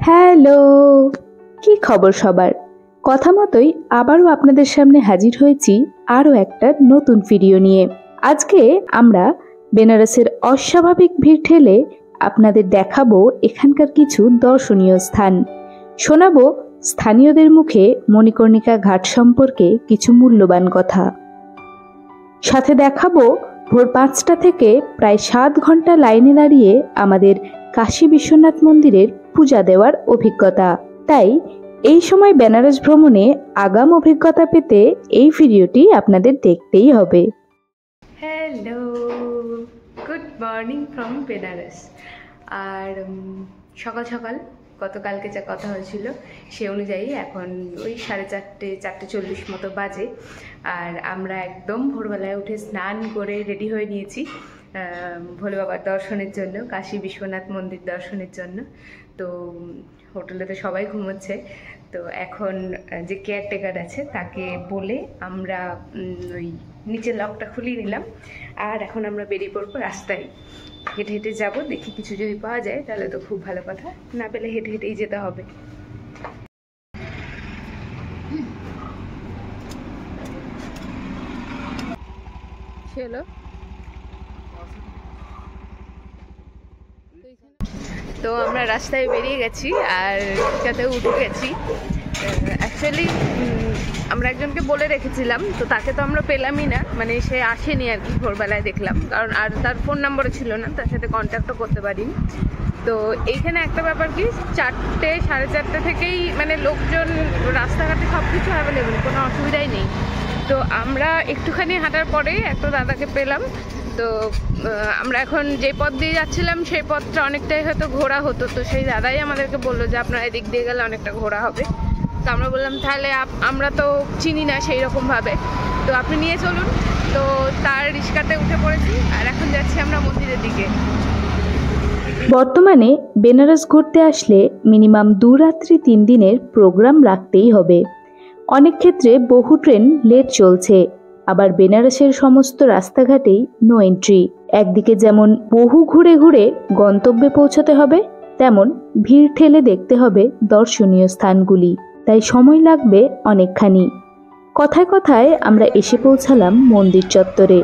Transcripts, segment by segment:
Hello, কি খবর সবার? কথা মতোই আবারও আপনাদের সামনে হাজির হয়েছি আরও একটা নতুন ভিডিও নিয়ে। আজকে আমরা বেনারসের অস্বাভাবিক ভিড় ঠেলে আপনাদের দেখাবো এখানকার কিছু দর্শনীয় স্থান, শোনাবো স্থানীয়দের মুখে মণিকর্ণিকা ঘাট সম্পর্কে কিছু মূল্যবান কথা, সাথে দেখাবো ভোর 5টা থেকে প্রায় 7 ঘন্টা লাইনে দাঁড়িয়ে আমাদের কাশী বিশ্বনাথ মন্দিরের পূজা দেওয়ার অভিজ্ঞতা। তাই এই সময় বেনারস ভ্রমণে আগাম অভিজ্ঞতা পেতে এই ভিডিওটি আপনাদের দেখতেই হবে। Hello, good morning from Banaras. আর সকাল সকাল গতকালকে যা কথা হয়েছিল সে অনুযায়ী এখন ওই 4:30 মতো বাজে। আর আমরা একদম ভোরবেলায় উঠে স্নান করে রেডি হয়ে নিয়েছি ভোলে বাবার দর্শনের জন্য, কাশী বিশ্বনাথ মন্দির দর্শনের জন্য। তো হোটেলে তো সবাই ঘুমোচ্ছে, তো এখন যে কেয়ারটেকার আছে তাকে বলে আমরা ওই নিচের লকটা খুলিয়ে নিলাম। আর এখন আমরা বেরিয়ে পড়বো রাস্তায়, হেঁটে হেঁটে যাবো। দেখি কিছু যদি পাওয়া যায় তাহলে তো খুব ভালো কথা, না পেলে হেঁটে হেঁটেই যেতে হবে। চলো, তো আমরা রাস্তায় বেরিয়ে গেছি আর রিক্সাতেও উঠে গেছি। অ্যাকচুয়ালি আমরা একজনকে বলে রেখেছিলাম, তো তাকে তো আমরা পেলামই না, মানে সে আসেনি আর কি। ভোরবেলায় দেখলাম, কারণ আর তার ফোন নাম্বারও ছিল না, তার সাথে কন্ট্যাক্টও করতে পারিনি। তো এইখানে একটা ব্যাপার কি, 4টে 4:30 থেকেই মানে লোকজন রাস্তাঘাটে সব কিছু অ্যাভেলেবেল, কোনো অসুবিধাই নেই। তো আমরা একটুখানি হাঁটার পরেই একটা দাদাকে পেলাম। তো আমরা এখন যে পথ দিয়ে যাচ্ছিলাম সেই পথটা অনেকটাই হয়তো ঘোরা হতো, তো সেই দাদাই আমাদেরকে বললো যে আপনারা এদিক দিয়ে গেলে অনেকটা ঘোরা হবে। তো আমরা বললাম তাহলে আমরা তো চিনি না সেই রকমভাবে, তো আপনি নিয়ে চলুন। তো তার রিক্সাতে উঠে পড়েছি আর এখন যাচ্ছি আমরা মন্দিরের দিকে। বর্তমানে বেনারস ঘুরতে আসলে মিনিমাম 2 রাত্রি 3 দিনের প্রোগ্রাম রাখতেই হবে। অনেক ক্ষেত্রে বহু ট্রেন লেট চলছে, আবার বেনারসের সমস্ত রাস্তাঘাটেই নো এন্ট্রি। একদিকে যেমন বহু ঘুরে ঘুরে গন্তব্যে পৌঁছাতে হবে, তেমন ভিড় ঠেলে দেখতে হবে দর্শনীয় স্থানগুলি, তাই সময় লাগবে অনেকখানি। কথায় কথায় আমরা এসে পৌঁছালাম মন্দির চত্বরে।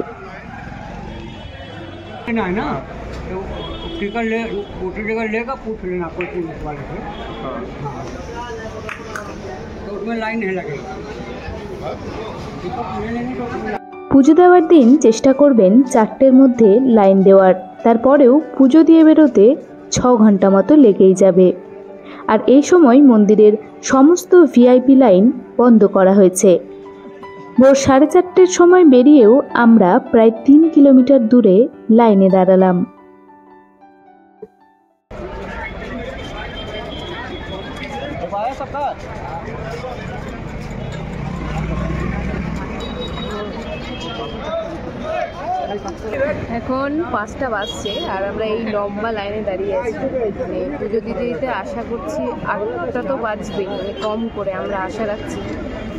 পুজো দেওয়ার দিন চেষ্টা করবেন 4টের মধ্যে লাইন দেওয়ার, তারপরেও পুজো দিয়ে বেরোতে 6 ঘন্টা মতো লেগেই যাবে। আর এই সময় মন্দিরের সমস্ত ভিআইপি লাইন বন্ধ করা হয়েছে। ভোর 4:30 সময় বেরিয়েও আমরা প্রায় 3 কিলোমিটার দূরে লাইনে দাঁড়ালাম। এখন 5টা বাজছে আর আমরা এই লম্বা লাইনে দাঁড়িয়ে আছি। মানে পুজো দিতে দিতে আশা করছি 8টা তো বাজবেই, মানে কম করে আমরা আশা রাখছি,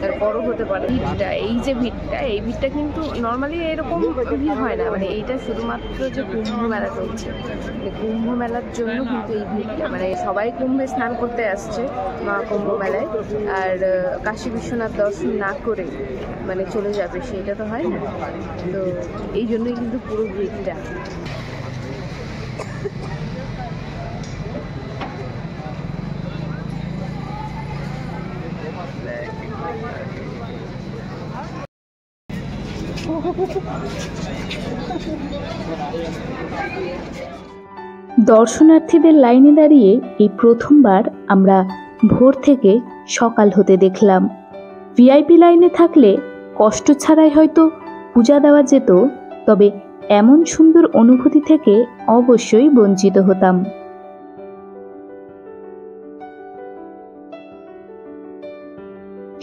তারপরও হতে পারে। ভিড়টা, এই যে ভিড়টা, এই ভিড়টা কিন্তু নর্মালি এরকম ভিড় হয় না। মানে এইটা শুধুমাত্র যে কুম্ভ মেলা চলছে, মানে কুম্ভ মেলার জন্য কিন্তু এই ভিড়টা, মানে সবাই কুম্ভে স্নান করতে আসছে মহাকুম্ভ মেলায়, আর কাশী বিশ্বনাথ দর্শন না করে মানে চলে যাবে, সেটা তো হয় না। তো এই জন্যই কিন্তু পুরো ভিড়টা। দর্শনার্থীদের লাইনে দাঁড়িয়ে এই প্রথমবার আমরা ভোর থেকে সকাল হতে দেখলাম। ভিআইপি লাইনে থাকলে কষ্ট ছাড়াই হয়তো পূজা দেওয়া যেত, তবে এমন সুন্দর অনুভূতি থেকে অবশ্যই বঞ্চিত হতাম।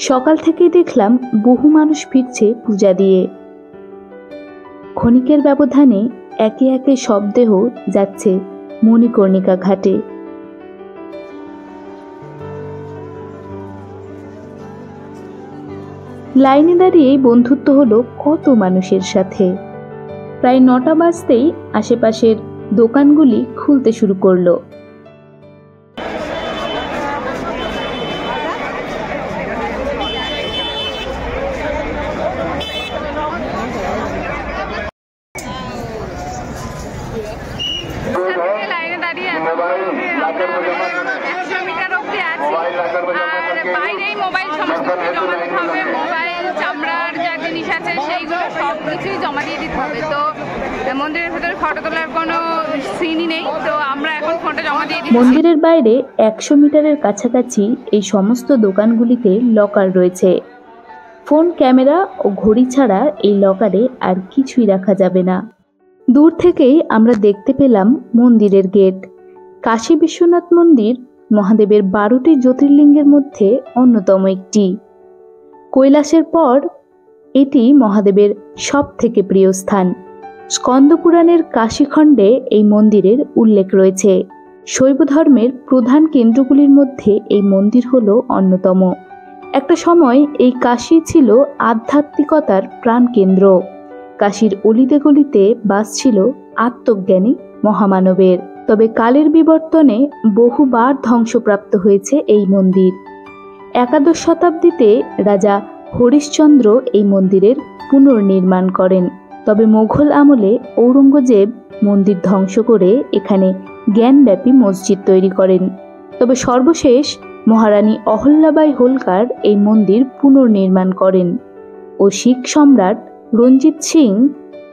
সকাল থেকেই দেখলাম বহু মানুষ ফিরছে পূজা দিয়ে। ক্ষণিকের ব্যবধানে একে একে সব দেহ যাচ্ছে মণিকর্ণিকা ঘাটে। লাইনে দাঁড়িয়ে বন্ধুত্ব হলো কত মানুষের সাথে। প্রায় 9টা বাজতেই আশেপাশের দোকানগুলি খুলতে শুরু করলো। 100 মিটার অব্দি আছে। আর বাইরেই মোবাইল সমস্ত কিছু জমা দিতে হবে, মোবাইল, চামড়ার যা জিনিস আছে সেইগুলো সব কিছুই জমা দিয়ে দিতে হবে। তো মন্দিরের ভেতরে ফটো তোলার কোনো সিনই নেই, তো আমরা এখন ফটো জমা দিয়ে দিচ্ছি। মন্দিরের বাইরে 100 মিটারের কাছাকাছি এই সমস্ত দোকানগুলিতে লকার রয়েছে। ফোন, ক্যামেরা ও ঘড়ি ছাড়া এই লকারে আর কিছুই রাখা যাবে না। দূর থেকেই আমরা দেখতে পেলাম মন্দিরের গেট। কাশী বিশ্বনাথ মন্দির মহাদেবের 12টি জ্যোতির্লিঙ্গের মধ্যে অন্যতম একটি। কৈলাসের পর এটি মহাদেবের সব থেকে প্রিয় স্থান। স্কন্দপুরাণের কাশীখণ্ডে এই মন্দিরের উল্লেখ রয়েছে। শৈব ধর্মের প্রধান কেন্দ্রগুলির মধ্যে এই মন্দির হল অন্যতম। একটা সময় এই কাশী ছিল আধ্যাত্মিকতার প্রাণকেন্দ্র। কাশীর অলিতে গলিতে বাস ছিল আত্মজ্ঞানী মহামানবের। তবে কালের বিবর্তনে বহুবার ধ্বংসপ্রাপ্ত হয়েছে এই মন্দির। একাদশ শতাব্দীতে রাজা হরিশ্চন্দ্র এই মন্দিরের পুনর্নির্মাণ করেন। তবে মোঘল আমলে ঔরঙ্গজেব মন্দির ধ্বংস করে এখানে জ্ঞানব্যাপী মসজিদ তৈরি করেন। তবে সর্বশেষ মহারানী অহল্যাবাই হোলকার এই মন্দির পুনর্নির্মাণ করেন ও শিখ সম্রাট রঞ্জিত সিং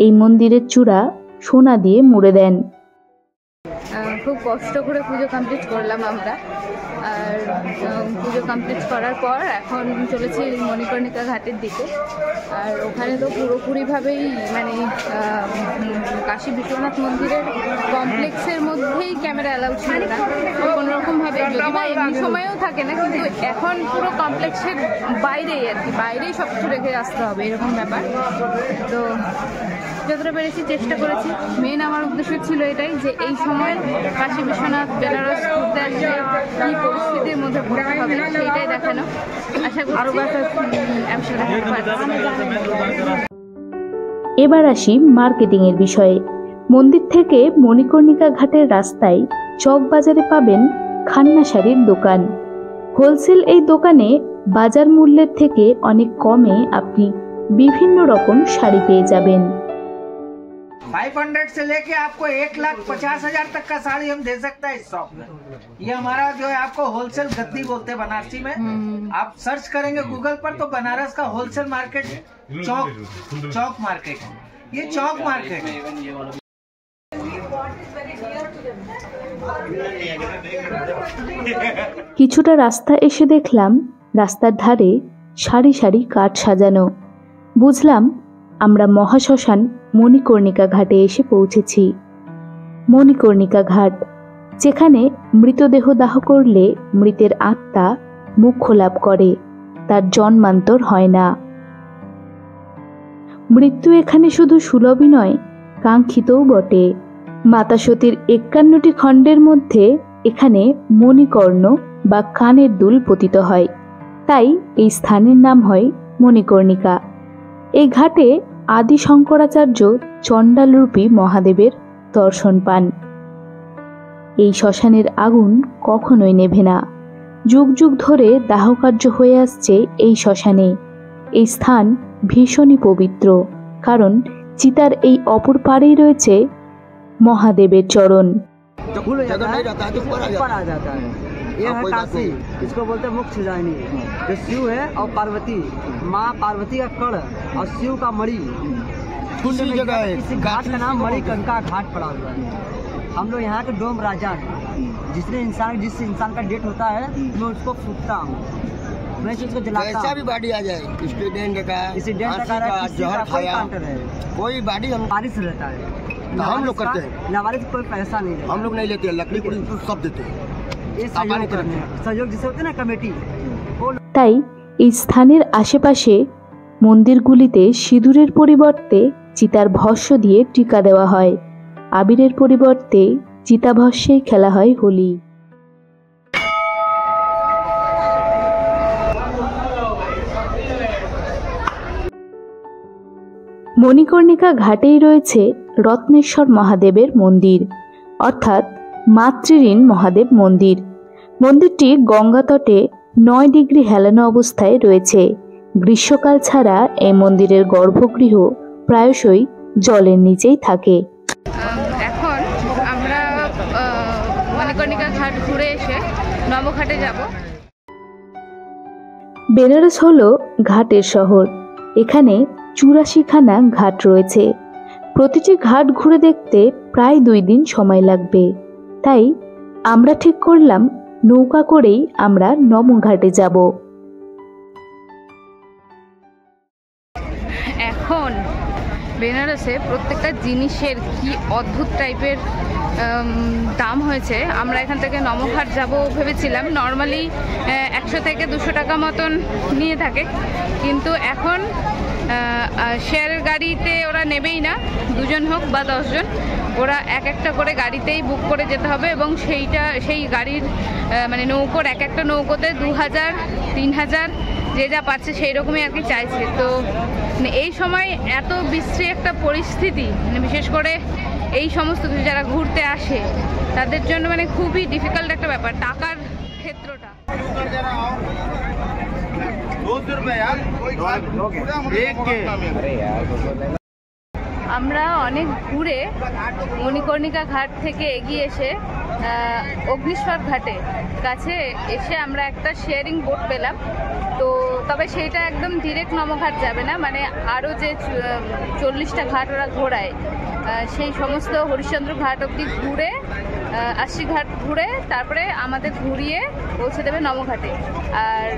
এই মন্দিরের চূড়া সোনা দিয়ে মুড়ে দেন। খুব কষ্ট করে পুজো কমপ্লিট করলাম আমরা। আর পুজো কমপ্লিট করার পর এখন চলেছি মণিকর্ণিকা ঘাটের দিকে। আর ওখানে তো পুরোপুরিভাবেই মানে কাশী বিশ্বনাথ মন্দিরের কমপ্লেক্সের মধ্যেই ক্যামেরা অ্যালাউ ছিল না কোনোরকমভাবে, যদি বা এমনি সময়েও থাকে না, কিন্তু এখন পুরো কমপ্লেক্সের বাইরেই আর কি, বাইরেই সব কিছু রেখে আসতে হবে এরকম ব্যাপার। তো যতটা পেরেছি চেষ্টা করেছি। মেন আমার উদ্দেশ্য ছিল এটাই যে এই সময় কাশী বিশ্বনাথ বেনারস ঘুরতে আসলে কী পরিস্থিতির মধ্যে ঘুরতে হবে সেইটাই দেখানো। আশা করছি। এবার আসি মার্কেটিং এর বিষয়ে। মন্দির থেকে মণিকর্ণিকা ঘাটের রাস্তায় চক বাজারে পাবেন খান্না শাড়ির দোকান। হোলসেল এই দোকানে বাজার মূল্যের থেকে অনেক কমে আপনি বিভিন্ন রকম শাড়ি পেয়ে যাবেন। 500 से लेके आपको 1,50,000 तक का साड़ी हम दे सकते हैं इस शॉप में। ये हमारा जो है आपको होलसेल गद्दी बोलते हैं बनारसी में। आप सर्च करेंगे गूगल पर तो बनारस का होलसेल मार्केट चौक मार्केट, ये चौक मार्केट है। কিছুটা রাস্তা এসে দেখলাম রাস্তার ধারে সারি সারি কাঠ সাজানো। বুঝলাম আমরা মহাশ্মশান মণিকর্ণিকা ঘাটে এসে পৌঁছেছি। মণিকর্ণিকা ঘাট, যেখানে মৃতদেহ দাহ করলে মৃতের আত্মা মোক্ষ লাভ করে, তার জন্মান্তর হয় না। মৃত্যু এখানে শুধু সুলভই নয়, কাঙ্ক্ষিতও বটে। মাতা সতীর 51টি খণ্ডের মধ্যে এখানে মণিকর্ণ বা কানের দুল পতিত হয়, তাই এই স্থানের নাম হয় মণিকর্ণিকা। এই ঘাটে আদি শঙ্করাচার্য চণ্ডালরূপী মহাদেবের দর্শন পান। এই শ্মশানের আগুন কখনোই নেভে না। যুগ যুগ ধরে দাহকার্য হয়ে আসছে এই শ্মশানে। এই স্থান ভীষণই পবিত্র, কারণ চিতার এই অপর পারেই রয়েছে মহাদেবের চরণ। ये है काशी, इसको बोलते हैं मोक्षदायिनी। जो शिव है और पार्वती, माँ पार्वती का कड़ और शिव का मणि, इसी घाट का नाम मणिकर्णिका घाट पड़ा हुआ है। हम लोग यहाँ के डोम राजा हैं। जिस इंसान का डेट होता है मैं उसको फूकता हूँ, मैं उसको जलाता हूँ। भी बाड़ी आ जाए, स्टूडेंट का कोई बाड़ी हम वारिस रहता है, हम लोग करते हैं। लावारिस कोई पैसा नहीं रहता, हम लोग नहीं लेते, लकड़ी सब देते हैं। ये सहयोग जिसे होते हैं ना कमेटी। তাই এই স্থানের আশেপাশে মন্দিরগুলিতে সিঁদুরের পরিবর্তে চিতার ভস্য দিয়ে টিকা দেওয়া হয়। আবিরের পরিবর্তে চিতাভস্যেই খেলা হয় হোলি। মণিকর্ণিকা ঘাটেই রয়েছে রত্নেশ্বর মহাদেবের মন্দির, অর্থাৎ মাতৃঋণ মহাদেব মন্দির। মন্দিরটি গঙ্গা তটে 9 ডিগ্রি হেলানো অবস্থায় রয়েছে। গ্রীষ্মকাল ছাড়া এই মন্দিরের গর্ভগৃহ প্রায়শই জলের নিচেই থাকে। এখন আমরা মণিকর্ণিকা ঘাট ঘুরে এসে নবঘাটে যাব। বেনারস হলো ঘাটের শহর। এখানে 84খানা ঘাট রয়েছে। প্রতিটি ঘাট ঘুরে দেখতে প্রায় 2 দিন সময় লাগবে। তাই আমরা ঠিক করলাম নৌকা করেই আমরা নমঘাটে যাব। এখন বেনারসে প্রত্যেকটা জিনিসের কি অদ্ভুত টাইপের দাম হয়েছে। আমরা এখান থেকে নমঘাট যাব ভেবেছিলাম, নর্মালি 100 থেকে 200 টাকা মতন নিয়ে থাকে, কিন্তু এখন শেয়ারের গাড়িতে ওরা নেবেই না, 2 জন হোক বা 10 জন, ওরা একটা করে গাড়িতেই বুক করে যেতে হবে এবং সেই গাড়ির মানে নৌকোর একটা নৌকোতে 2000 3000 যে যা পাচ্ছে সেই রকমই আর কি চাইছে। তো এই সময় এত বিশ্রী একটা পরিস্থিতি, মানে বিশেষ করে এই সমস্ত যারা ঘুরতে আসে তাদের জন্য মানে খুবই ডিফিকাল্ট একটা ব্যাপার টাকার ক্ষেত্রটা। আমরা অনেক ঘুরে মণিকর্ণিকা ঘাট থেকে এগিয়ে এসে অগ্নিশ্বর ঘাটে কাছে এসে আমরা একটা শেয়ারিং বোট পেলাম। তো তবে সেইটা একদম ডিরেক্ট নমঘাট যাবে না, মানে আরও যে 40টা ঘাট ওরা ঘোরায় সেই সমস্ত হরিশ্চন্দ্র ঘাট অবধি ঘুরে 80 ঘাট ঘুরে তারপরে আমাদের ঘুরিয়ে পৌঁছে দেবে নমঘাটে। আর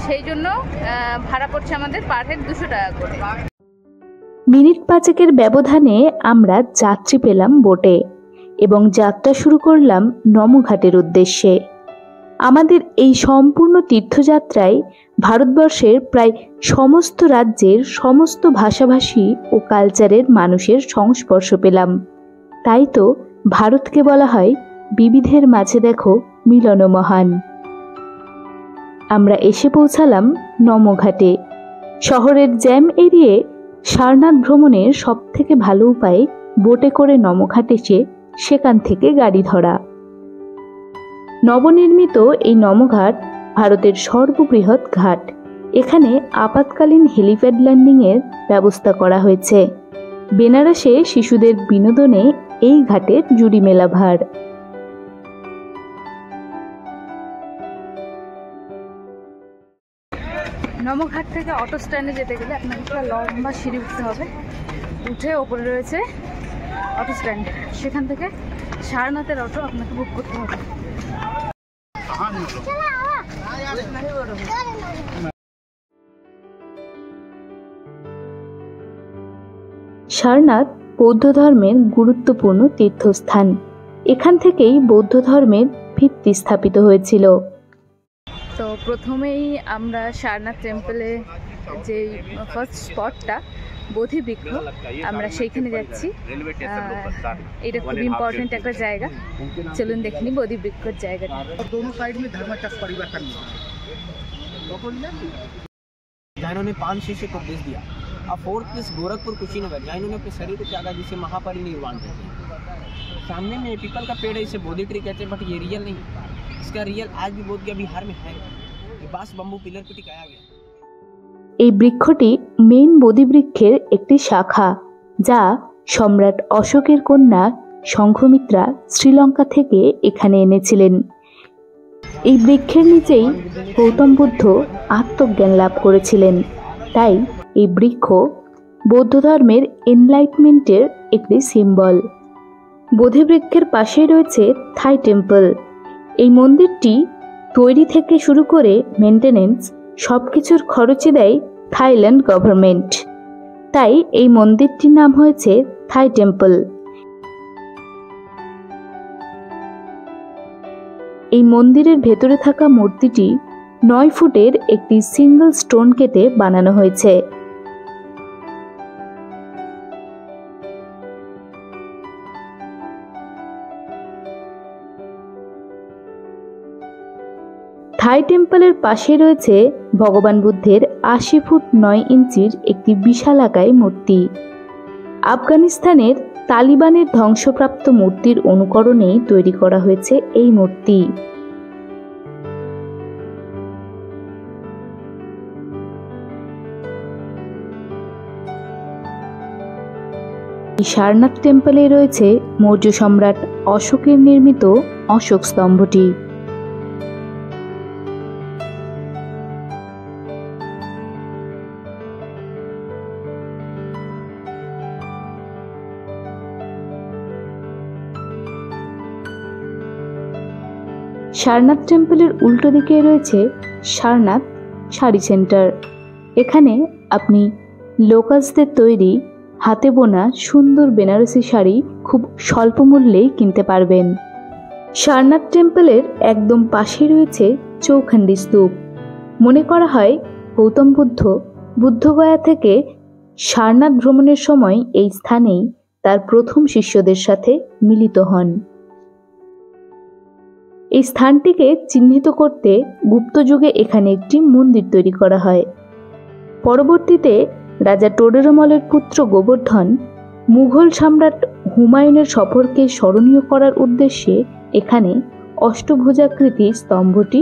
সেই জন্য ভাড়া পড়ছে আমাদের পার হেড 200 টাকা করে। মিনিট 5 ব্যবধানে আমরা যাত্রী পেলাম বোটে এবং যাত্রা শুরু করলাম নমঘাটের উদ্দেশ্যে। আমাদের এই সম্পূর্ণ তীর্থযাত্রায় ভারতবর্ষের প্রায় সমস্ত রাজ্যের সমস্ত ভাষাভাষী ও কালচারের মানুষের সংস্পর্শ পেলাম। তাই তো ভারতকে বলা হয় বিবিধের মাঝে দেখো মিলন মহান। আমরা এসে পৌঁছালাম নমঘাটে। শহরের জ্যাম এড়িয়ে সারনাথ ভ্রমণের সবথেকে ভালো উপায় বোটে করে নমঘাট এসে সেখান থেকে গাড়ি ধরা। নবনির্মিত এই নমঘাট ভারতের সর্ববৃহৎ ঘাট। এখানে আপাতকালীন হেলিপ্যাড ল্যান্ডিংয়ের ব্যবস্থা করা হয়েছে। বেনারসে শিশুদের বিনোদনে এই ঘাটের জুড়ি মেলা ভার। নমঘাট থেকে অটো স্ট্যান্ডে যেতে গেলে আপনাকে পুরো লম্বা সিঁড়ি উঠতে হবে, উঠে ওপরে রয়েছে অটো স্ট্যান্ড, সেখান থেকে সারনাথের অটো আপনাকে বুক করতে হবে। সারনাথ বৌদ্ধ ধর্মের গুরুত্বপূর্ণ তীর্থস্থান। এখান থেকেই বৌদ্ধ ধর্মের ভিত্তি স্থাপিত হয়েছিল। তো প্রথমেই আমরা সারনাথ টেম্পলে যে ফার্স্ট স্পটটা বোধিবৃক্ষ, আমরা সেইখানে যাচ্ছি। এটা খুব ইম্পর্টেন্ট একটা জায়গা, চলুন দেখে নিই বোধিবৃক্ষর জায়গাটা। जैनों ने 5 शिष्य को उपदेश दिया। अब 4th प्लेस गोरखपुर कुशीनगर, जैनों ने अपने शरीर को त्यागा जिसे महापरिनिर्वाण कहते हैं। सामने में पीपल का पेड़ है, इसे बोधि ट्री कहते हैं, बट ये रियल नहीं। इसका रियल आज भी बोध गया बिहार में है। ये बांस बम्बू पिलर पे टिकाया गया। এই বৃক্ষটি মেন বোধিবৃক্ষের একটি শাখা, যা সম্রাট অশোকের কন্যা সংঘমিত্রা শ্রীলঙ্কা থেকে এখানে এনেছিলেন। এই বৃক্ষের নিচেই গৌতম বুদ্ধ আত্মজ্ঞান লাভ করেছিলেন। তাই এই বৃক্ষ বৌদ্ধ ধর্মের এনলাইটমেন্টের একটি সিম্বল। বোধিবৃক্ষের পাশেই রয়েছে থাই টেম্পল। এই মন্দিরটি তৈরি থেকে শুরু করে মেনটেনেন্স সবকিছুর খরচই দেয় থাইল্যান্ড গভর্নমেন্ট। তাই এই মন্দিরটির নাম হয়েছে থাই টেম্পল। এই মন্দিরের ভেতরে থাকা মূর্তিটি 9 ফুটের একটি সিঙ্গল স্টোন কেটে বানানো হয়েছে। থাই টেম্পলের পাশে রয়েছে ভগবান বুদ্ধের 80 ফুট 9 ইঞ্চির একটি বিশালাকায় মূর্তি। আফগানিস্তানের তালিবানের ধ্বংসপ্রাপ্ত মূর্তির অনুকরণেই তৈরি করা হয়েছে এই মূর্তি। সারনাথ টেম্পলে রয়েছে মৌর্য সম্রাট অশোকের নির্মিত অশোক স্তম্ভটি। সারনাথ টেম্পলের উল্টো দিকে রয়েছে সারনাথ শাড়ি সেন্টার। এখানে আপনি লোকালসদের তৈরি হাতে বোনা সুন্দর বেনারসি শাড়ি খুব স্বল্প মূল্যেই কিনতে পারবেন। সারনাথ টেম্পলের একদম পাশে রয়েছে চৌখান্ডি স্তূপ। মনে করা হয় গৌতম বুদ্ধ বুদ্ধগয়া থেকে সারনাথ ভ্রমণের সময় এই স্থানেই তার প্রথম শিষ্যদের সাথে মিলিত হন। এই স্থানটিকে চিহ্নিত করতে গুপ্ত যুগে এখানে একটি মন্দির তৈরি করা হয়। পরবর্তীতে রাজা টোডরমলের পুত্র গোবর্ধন মুঘল সম্রাট হুমায়ুনের সফরকে স্মরণীয় করার উদ্দেশ্যে এখানে অষ্টভুজাকৃতি স্তম্ভটি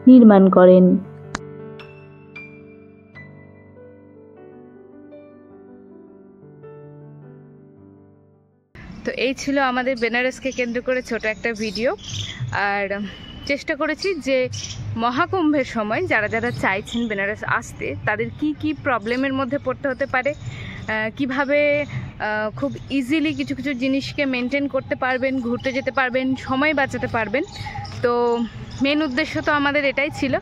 নির্মাণ করেন। তো এই ছিল আমাদের বেনারসকে কেন্দ্র করে ছোট একটা ভিডিও। আর চেষ্টা করেছি যে মহাকুম্ভের সময় যারা যারা চাইছেন বেনারস আসতে তাদের কি কি প্রবলেমের মধ্যে পড়তে হতে পারে, কিভাবে খুব ইজিলি কিছু কিছু জিনিসকে মেনটেন করতে পারবেন, ঘুরতে যেতে পারবেন, সময় বাঁচাতে পারবেন। তো মেন উদ্দেশ্য তো আমাদের এটাই ছিল।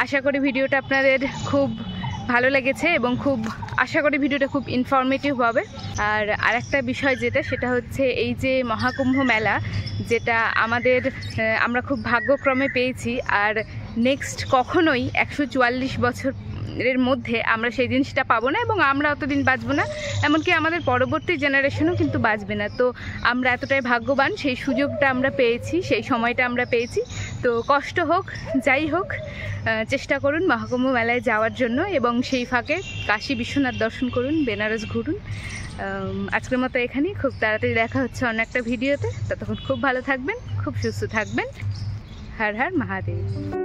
আশা করি ভিডিওটা আপনাদের খুব ভালো লেগেছে এবং আশা করি ভিডিওটা খুব ইনফরমেটিভ হবে। আর আরেকটা বিষয় সেটা হচ্ছে এই যে মহাকুম্ভ মেলা, যেটা আমরা খুব ভাগ্যক্রমে পেয়েছি। আর নেক্সট কখনোই 144 বছরের মধ্যে আমরা সেই জিনিসটা পাবো না এবং আমরা অতদিন বাঁচবো না, এমনকি আমাদের পরবর্তী জেনারেশনও কিন্তু বাঁচবে না। তো আমরা এতটাই ভাগ্যবান, সেই সুযোগটা আমরা পেয়েছি, সেই সময়টা আমরা পেয়েছি। তো কষ্ট হোক যাই হোক চেষ্টা করুন মহাকুম্ভ মেলায় যাওয়ার জন্য এবং সেই ফাঁকে কাশী বিশ্বনাথ দর্শন করুন, বেনারস ঘুরুন। আজকের মতো এখানেই, খুব তাড়াতাড়ি দেখা হচ্ছে অন্য একটা ভিডিওতে। ততক্ষণ খুব ভালো থাকবেন, খুব সুস্থ থাকবেন। হর হর মহাদেব।